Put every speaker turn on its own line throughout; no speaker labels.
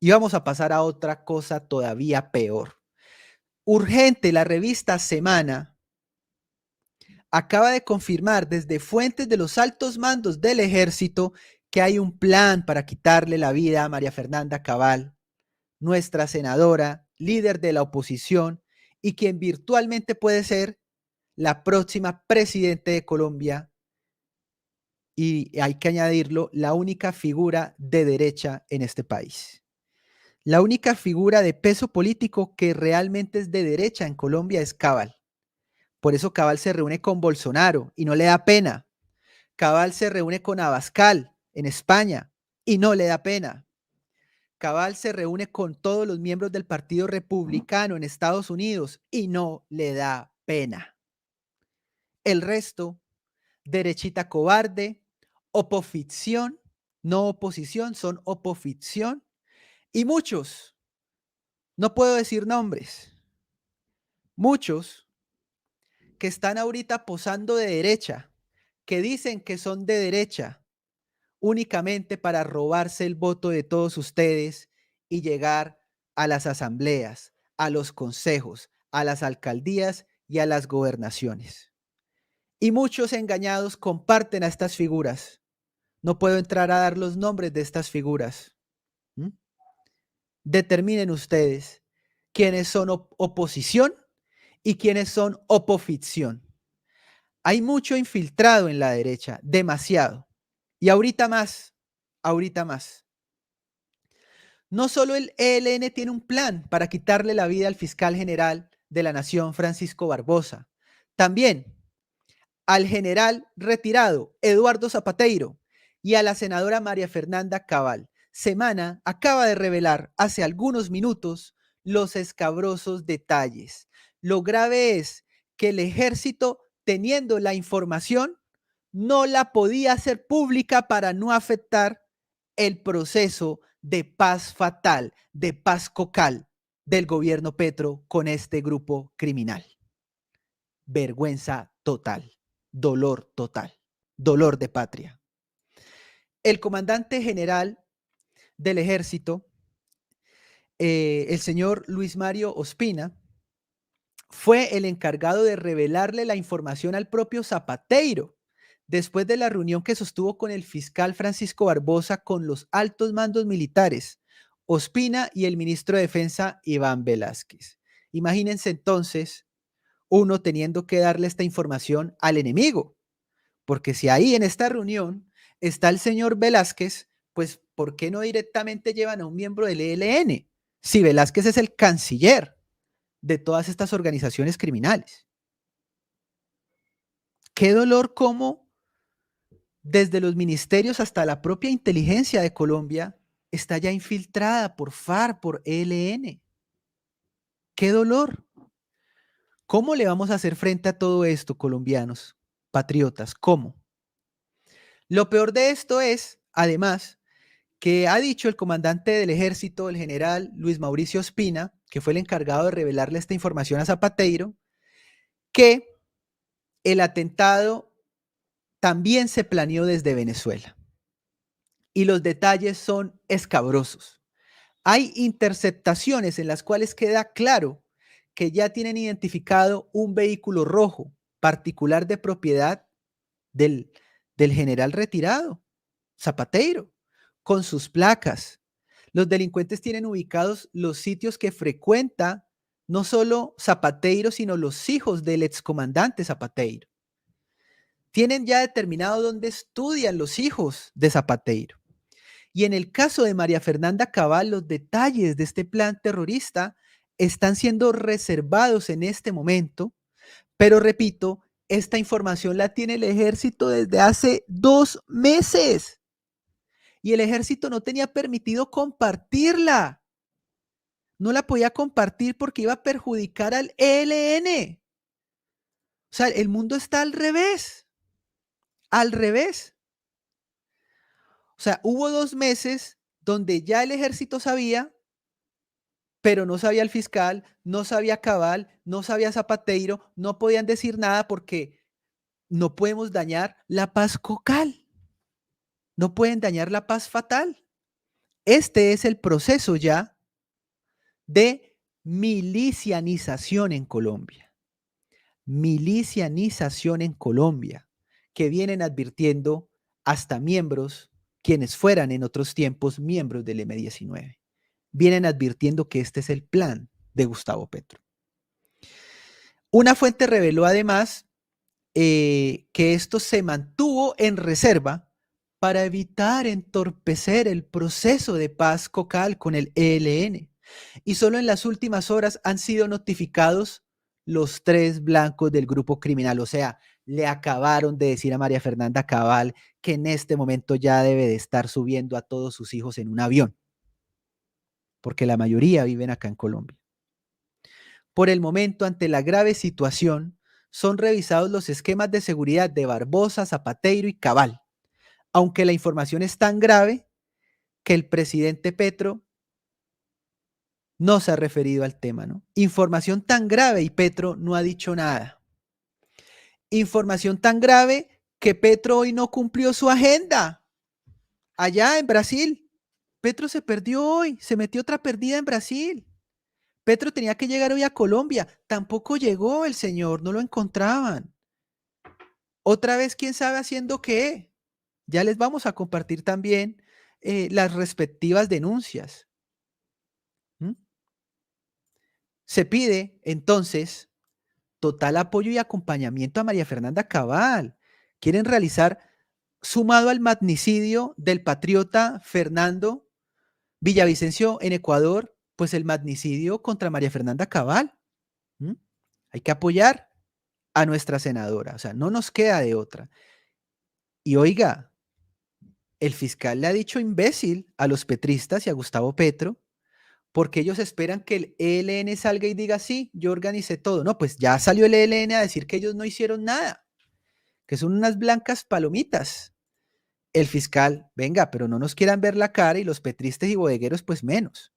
Y vamos a pasar a otra cosa todavía peor. Urgente, la revista Semana acaba de confirmar desde fuentes de los altos mandos del ejército que hay un plan para quitarle la vida a María Fernanda Cabal, nuestra senadora, líder de la oposición y quien virtualmente puede ser la próxima presidente de Colombia y hay que añadirlo, la única figura de derecha en este país. La única figura de peso político que realmente es de derecha en Colombia es Cabal. Por eso Cabal se reúne con Bolsonaro y no le da pena. Cabal se reúne con Abascal en España y no le da pena. Cabal se reúne con todos los miembros del Partido Republicano en Estados Unidos y no le da pena. El resto, derechita cobarde, opoficción, no oposición, son opoficción y muchos, no puedo decir nombres, muchos que están ahorita posando de derecha, que dicen que son de derecha, únicamente para robarse el voto de todos ustedes y llegar a las asambleas, a los consejos, a las alcaldías y a las gobernaciones. Y muchos engañados comparten a estas figuras. No puedo entrar a dar los nombres de estas figuras. ¿Mm? Determinen ustedes quiénes son oposición y quiénes son opoficción. Hay mucho infiltrado en la derecha, demasiado. Y ahorita más, ahorita más. No solo el ELN tiene un plan para quitarle la vida al fiscal general de la Nación, Francisco Barbosa, también al general retirado Eduardo Zapateiro y a la senadora María Fernanda Cabal. Semana acaba de revelar hace algunos minutos los escabrosos detalles. Lo grave es que el ejército, teniendo la información, no la podía hacer pública para no afectar el proceso de paz fatal, de paz cocal del gobierno Petro con este grupo criminal. Vergüenza total, dolor total, dolor de patria. El comandante general del ejército, el señor Luis Mario Ospina, fue el encargado de revelarle la información al propio Zapateiro después de la reunión que sostuvo con el fiscal Francisco Barbosa con los altos mandos militares, Ospina y el ministro de Defensa Iván Velázquez. Imagínense entonces uno teniendo que darle esta información al enemigo, porque si ahí en esta reunión está el señor Velázquez, pues ¿por qué no directamente llevan a un miembro del ELN? Si Velázquez es el canciller de todas estas organizaciones criminales. Qué dolor cómo desde los ministerios hasta la propia inteligencia de Colombia está ya infiltrada por FARC, por ELN. Qué dolor. ¿Cómo le vamos a hacer frente a todo esto, colombianos, patriotas? ¿Cómo? Lo peor de esto es, además, que ha dicho el comandante del ejército, el general Luis Mauricio Ospina, que fue el encargado de revelarle esta información a Zapateiro, que el atentado también se planeó desde Venezuela. Y los detalles son escabrosos. Hay interceptaciones en las cuales queda claro que ya tienen identificado un vehículo rojo particular de propiedad del, del general retirado, Zapateiro, con sus placas. Los delincuentes tienen ubicados los sitios que frecuenta no solo Zapateiro, sino los hijos del excomandante Zapateiro. Tienen ya determinado dónde estudian los hijos de Zapateiro. Y en el caso de María Fernanda Cabal, los detalles de este plan terrorista están siendo reservados en este momento, pero repito, esta información la tiene el ejército desde hace 2 meses y el ejército no tenía permitido compartirla. No la podía compartir porque iba a perjudicar al ELN. O sea, el mundo está al revés, al revés. O sea, hubo 2 meses donde ya el ejército sabía, pero no sabía el fiscal, no sabía Cabal, no sabía Zapateiro, no podían decir nada porque no podemos dañar la paz cocal, no pueden dañar la paz fatal. Este es el proceso ya de milicianización en Colombia. Milicianización en Colombia, que vienen advirtiendo hasta miembros, quienes fueran en otros tiempos miembros del M-19. Vienen advirtiendo que este es el plan de Gustavo Petro. Una fuente reveló además que esto se mantuvo en reserva para evitar entorpecer el proceso de paz COCAL con el ELN. Y solo en las últimas horas han sido notificados los 3 blancos del grupo criminal. O sea, le acabaron de decir a María Fernanda Cabal que en este momento ya debe de estar subiendo a todos sus hijos en un avión, porque la mayoría viven acá en Colombia. Por el momento, ante la grave situación, son revisados los esquemas de seguridad de Barbosa, Zapateiro y Cabal, aunque la información es tan grave que el presidente Petro no se ha referido al tema, ¿no? Información tan grave y Petro no ha dicho nada. Información tan grave que Petro hoy no cumplió su agenda. Allá en Brasil, Petro se perdió hoy, se metió otra perdida en Brasil. Petro tenía que llegar hoy a Colombia, tampoco llegó el señor, no lo encontraban. Otra vez, quién sabe haciendo qué. Ya les vamos a compartir también las respectivas denuncias. Se pide entonces total apoyo y acompañamiento a María Fernanda Cabal. Quieren realizar, sumado al magnicidio del patriota Fernando Villavicencio en Ecuador, pues el magnicidio contra María Fernanda Cabal. Hay que apoyar a nuestra senadora, o sea, no nos queda de otra. Y oiga, el fiscal le ha dicho imbécil a los petristas y a Gustavo Petro, porque ellos esperan que el ELN salga y diga, sí, yo organicé todo. No, pues ya salió el ELN a decir que ellos no hicieron nada, que son unas blancas palomitas. El fiscal, venga, pero no nos quieran ver la cara y los petristas y bodegueros, pues menos.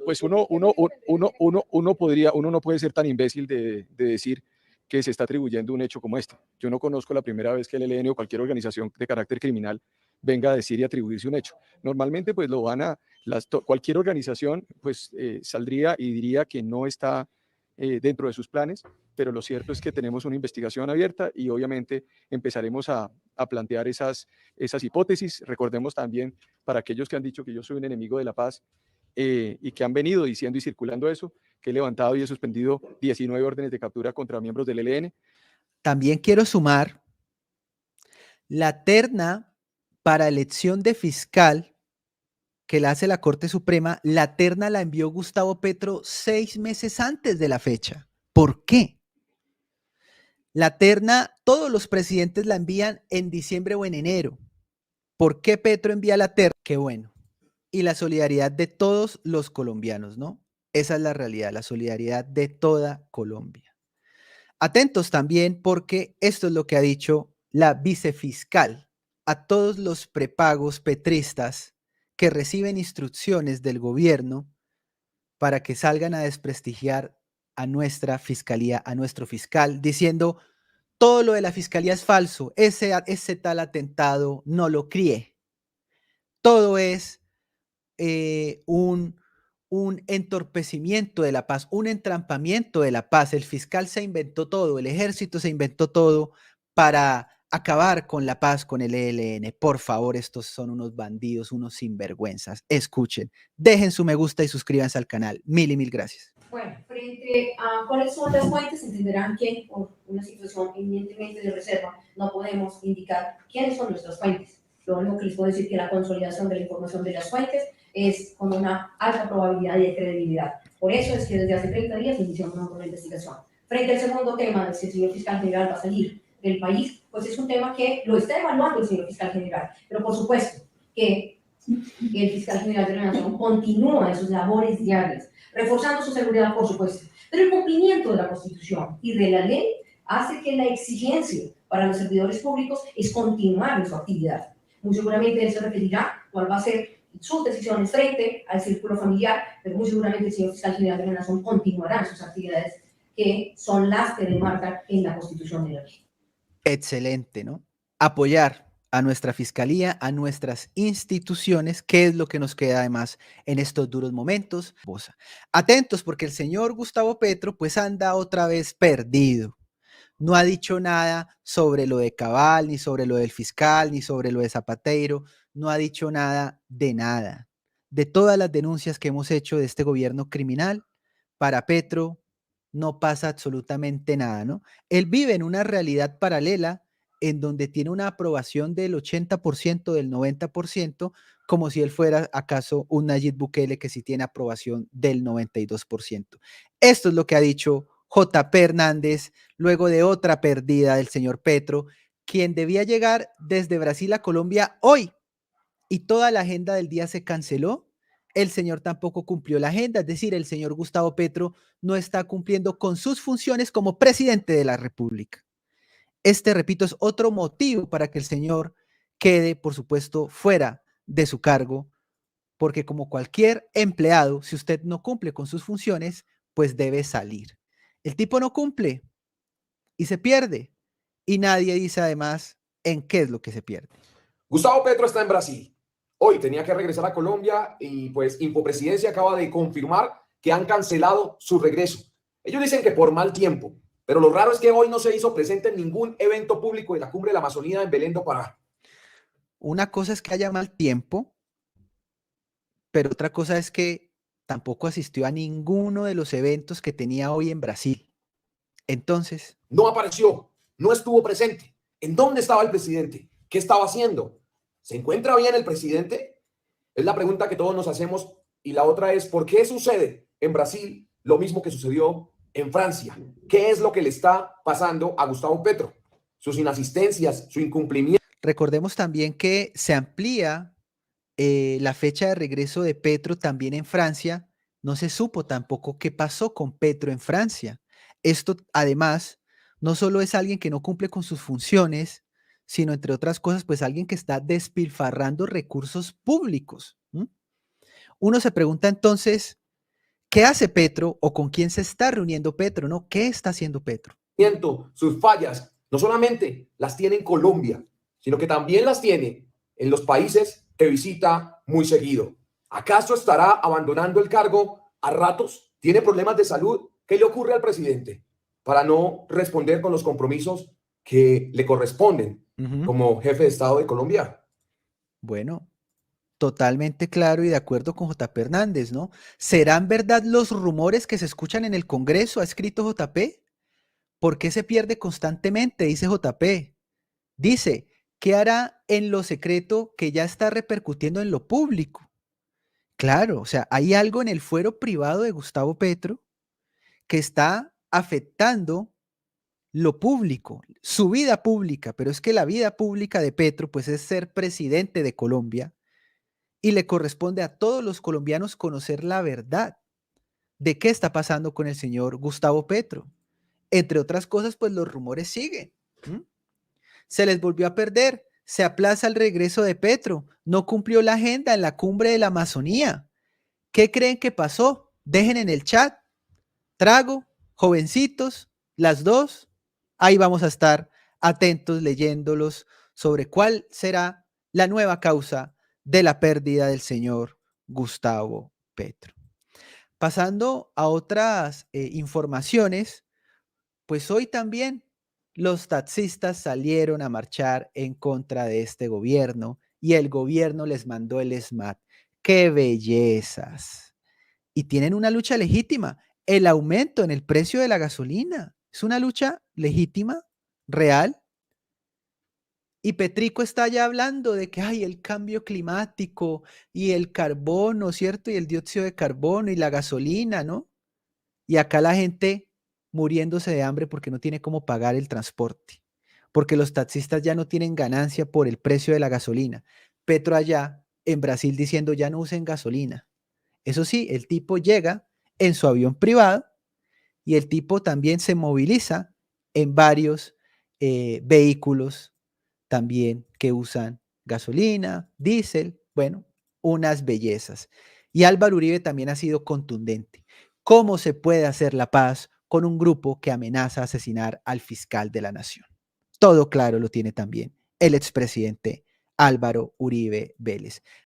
Pues uno no puede ser tan imbécil de decir que se está atribuyendo un hecho como este. Yo no conozco la primera vez que el ELN o cualquier organización de carácter criminal venga a decir y atribuirse un hecho. Normalmente pues lo van a, cualquier organización pues saldría y diría que no está dentro de sus planes, pero lo cierto es que tenemos una investigación abierta y obviamente empezaremos a plantear esas hipótesis. Recordemos también, para aquellos que han dicho que yo soy un enemigo de la paz, y que han venido diciendo y circulando eso, que he levantado y he suspendido 19 órdenes de captura contra miembros del ELN.
También quiero sumar la terna para elección de fiscal que la hace la Corte Suprema. La terna la envió Gustavo Petro 6 meses antes de la fecha. ¿Por qué? La terna, todos los presidentes la envían en diciembre o en enero. ¿Por qué Petro envía la terna? Qué bueno. Y la solidaridad de todos los colombianos, ¿no? Esa es la realidad, la solidaridad de toda Colombia. Atentos también porque esto es lo que ha dicho la vicefiscal a todos los prepagos petristas que reciben instrucciones del gobierno para que salgan a desprestigiar a nuestra fiscalía, a nuestro fiscal, diciendo todo lo de la fiscalía es falso, ese tal atentado no lo crié. Todo es un entorpecimiento de la paz, un entrampamiento de la paz. El fiscal se inventó todo, el ejército se inventó todo para acabar con la paz con el ELN. Por favor, estos son unos bandidos, unos sinvergüenzas. Escuchen, dejen su me gusta y suscríbanse al canal. Mil y mil gracias.
Bueno, frente a cuáles son las fuentes, entenderán que por una situación eminentemente de reserva no podemos indicar quiénes son nuestras fuentes. Lo único que les puedo decir es que la consolidación de la información de las fuentes es con una alta probabilidad de credibilidad. Por eso es que desde hace 30 días iniciamos una investigación. Frente al segundo tema de si el señor fiscal general va a salir del país, pues es un tema que lo está evaluando el señor fiscal general. Pero por supuesto que el fiscal general de la Nación continúa en sus labores diarias, reforzando su seguridad, por supuesto. Pero el cumplimiento de la Constitución y de la ley hace que la exigencia para los servidores públicos es continuar en su actividad. Muy seguramente él se referirá cuál va a ser sus decisiones frente al círculo familiar, pero muy seguramente el señor fiscal general de la Nación continuará en sus actividades, que son las que demarcan en la Constitución de la ley.
Excelente, ¿no? Apoyar a nuestra fiscalía, a nuestras instituciones, qué es lo que nos queda además en estos duros momentos. Atentos porque el señor Gustavo Petro pues anda otra vez perdido. No ha dicho nada sobre lo de Cabal, ni sobre lo del fiscal, ni sobre lo de Zapatero. No ha dicho nada de nada. De todas las denuncias que hemos hecho de este gobierno criminal, para Petro no pasa absolutamente nada, ¿no? Él vive en una realidad paralela en donde tiene una aprobación del 80%, del 90%, como si él fuera acaso un Nayib Bukele que sí tiene aprobación del 92%. Esto es lo que ha dicho JP Hernández luego de otra pérdida del señor Petro, quien debía llegar desde Brasil a Colombia hoy y toda la agenda del día se canceló. El señor tampoco cumplió la agenda, es decir, el señor Gustavo Petro no está cumpliendo con sus funciones como presidente de la República. Este, repito, es otro motivo para que el señor quede, por supuesto, fuera de su cargo, porque como cualquier empleado, si usted no cumple con sus funciones, pues debe salir. El tipo no cumple y se pierde. Y nadie dice además en qué es lo que se pierde.
Gustavo Petro está en Brasil. Hoy tenía que regresar a Colombia y pues Infopresidencia acaba de confirmar que han cancelado su regreso. Ellos dicen que por mal tiempo, pero lo raro es que hoy no se hizo presente en ningún evento público de la Cumbre de la Amazonía en Belén do Pará.
Una cosa es que haya mal tiempo, pero otra cosa es que tampoco asistió a ninguno de los eventos que tenía hoy en Brasil. Entonces,
No apareció, no estuvo presente. ¿En dónde estaba el presidente? ¿Qué estaba haciendo? ¿Se encuentra bien el presidente? Es la pregunta que todos nos hacemos. Y la otra es, ¿por qué sucede en Brasil lo mismo que sucedió en Francia? ¿Qué es lo que le está pasando a Gustavo Petro? Sus inasistencias, su incumplimiento.
recordemos también que se amplía la fecha de regreso de Petro también en Francia. No se supo tampoco qué pasó con Petro en Francia. Esto, además, no solo es alguien que no cumple con sus funciones, sino, entre otras cosas, pues alguien que está despilfarrando recursos públicos. Uno se pregunta entonces, ¿qué hace Petro o con quién se está reuniendo Petro? ¿No? ¿Qué está haciendo Petro?
Sus fallas, no solamente las tiene en Colombia, sino que también las tiene en los países que visita muy seguido. ¿Acaso estará abandonando el cargo a ratos? ¿Tiene problemas de salud? ¿Qué le ocurre al presidente para no responder con los compromisos que le corresponden como jefe de Estado de Colombia?
Bueno, totalmente claro y de acuerdo con JP Hernández, ¿no? ¿Serán verdad los rumores que se escuchan en el Congreso? ¿Ha escrito JP? ¿Por qué se pierde constantemente? Dice JP. Dice, ¿qué hará en lo secreto que ya está repercutiendo en lo público? Claro, o sea, hay algo en el fuero privado de Gustavo Petro que está afectando lo público, su vida pública, pero es que la vida pública de Petro, pues es ser presidente de Colombia y le corresponde a todos los colombianos conocer la verdad de qué está pasando con el señor Gustavo Petro. Entre otras cosas, pues los rumores siguen. Se les volvió a perder, se aplaza el regreso de Petro, no cumplió la agenda en la cumbre de la Amazonía. ¿Qué creen que pasó? Dejen en el chat. Trago, jovencitos, las dos. Ahí vamos a estar atentos leyéndolos sobre cuál será la nueva causa de la pérdida del señor Gustavo Petro. Pasando a otras informaciones, pues hoy también los taxistas salieron a marchar en contra de este gobierno y el gobierno les mandó el SMAT. ¡Qué bellezas! Y tienen una lucha legítima. El aumento en el precio de la gasolina es una lucha legítima, real. Y Petrico está ya hablando de que hay el cambio climático y el carbono, ¿cierto? Y el dióxido de carbono y la gasolina, ¿no? Y acá la gente muriéndose de hambre porque no tiene cómo pagar el transporte, porque los taxistas ya no tienen ganancia por el precio de la gasolina. Petro allá en Brasil diciendo ya no usen gasolina. Eso sí, el tipo llega en su avión privado y el tipo también se moviliza en varios vehículos también que usan gasolina, diésel, bueno, unas bellezas. Y Álvaro Uribe también ha sido contundente. ¿Cómo se puede hacer la paz con un grupo que amenaza asesinar al fiscal de la nación? Todo claro lo tiene también el expresidente Álvaro Uribe Vélez.